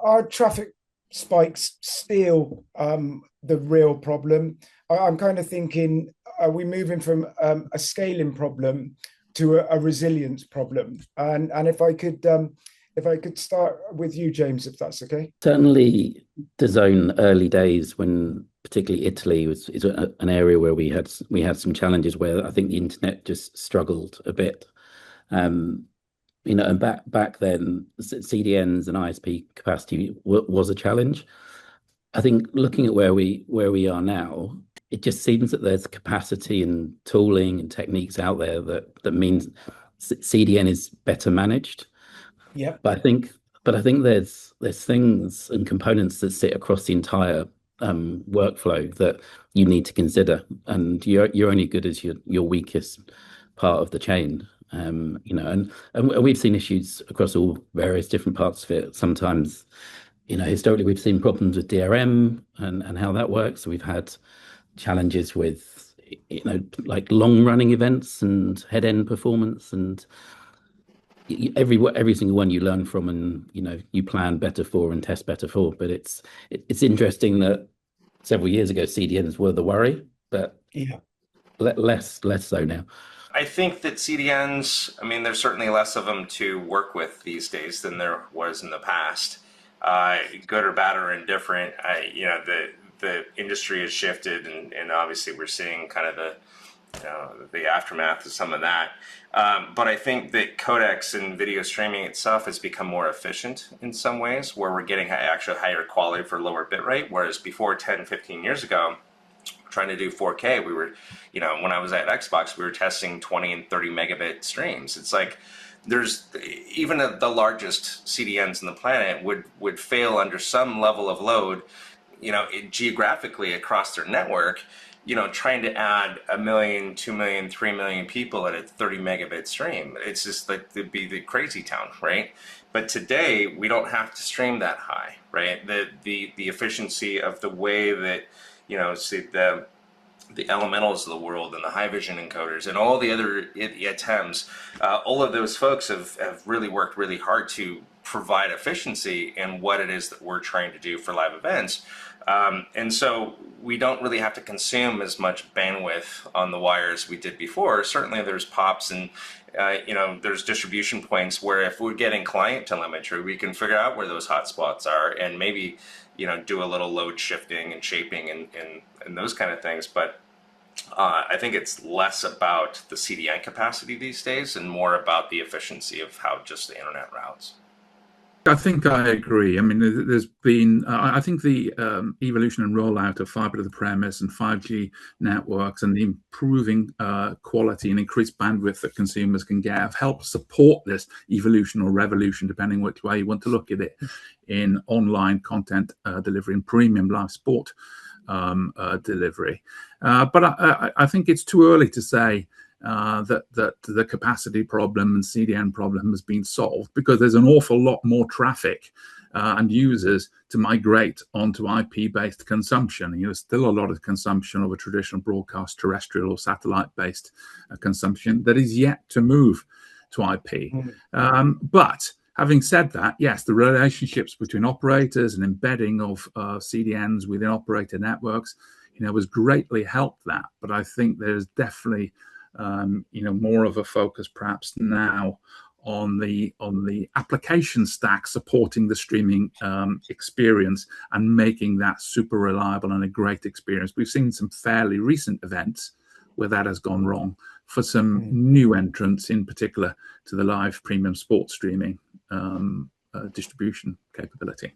are traffic spikes still the real problem? I'm kind of thinking, are we moving from a scaling problem to a resilience problem? And if I could start with you, James, if that's okay. Certainly, DAZN early days, when particularly Italy is an area where we had some challenges where I think the internet just struggled a bit. And back then, CDNs and ISP capacity was a challenge. I think looking at where we are now, it just seems that there's capacity and tooling and techniques out there that means CDN is better managed. Yeah. But I think there's things and components that sit across the entire workflow that you need to consider, and you're only good as your weakest part of the chain. And we've seen issues across all various different parts of it. Sometimes, historically we've seen problems with DRM and how that works. We've had challenges with, like long running events and head end performance, and every single one you learn from, and you plan better for and test better for. But it's interesting that several years ago CDNs were the worry, but Yeah. less so now. I think that CDNs, I mean, there's certainly less of them to work with these days than there was in the past. Good or bad or indifferent, the industry has shifted, and obviously we're seeing kind of the aftermath of some of that. But I think that codecs and video streaming itself has become more efficient in some ways, where we're getting actually higher quality for lower bitrate, whereas before 10, 15 years ago, trying to do 4K, we were, when I was at Xbox, we were testing 20 and 30 megabit streams. It's like there's even the largest CDNs on the planet would fail under some level of load, geographically across their network, trying to add 1 million, 2 million, 3 million people at a 30 megabit stream. It's just like it'd be the crazy town, right? But today we don't have to stream that high, right? The efficiency of the way that the elementals of the world and the high vision encoders and all the other attempts, all of those folks have really worked really hard to provide efficiency in what it is that we're trying to do for live events. And so we don't really have to consume as much bandwidth on the wire as we did before. Certainly there's pops and there's distribution points where if we're getting client telemetry, we can figure out where those hotspots are and maybe do a little load shifting and shaping and those kind of things. But I think it's less about the CDN capacity these days and more about the efficiency of how just the internet routes. I think I agree. I mean, there's been, I think the evolution and rollout of fiber to the premise and 5G networks and the improving quality and increased bandwidth that consumers can get have helped support this evolution or revolution, depending which way you want to look at it, in online content delivery and premium live sport delivery. But I think it's too early to say that the capacity problem and CDN problem has been solved, because there's an awful lot more traffic and users to migrate onto IP-based consumption. There's still a lot of consumption of a traditional broadcast terrestrial or satellite-based consumption that is yet to move to IP. But having said that, yes, the relationships between operators and embedding of CDNs within operator networks, has greatly helped that. But I think there's definitely more of a focus perhaps now on the application stack supporting the streaming experience and making that super reliable and a great experience. We've seen some fairly recent events where that has gone wrong for some new entrants, in particular to the live premium sports streaming distribution capability.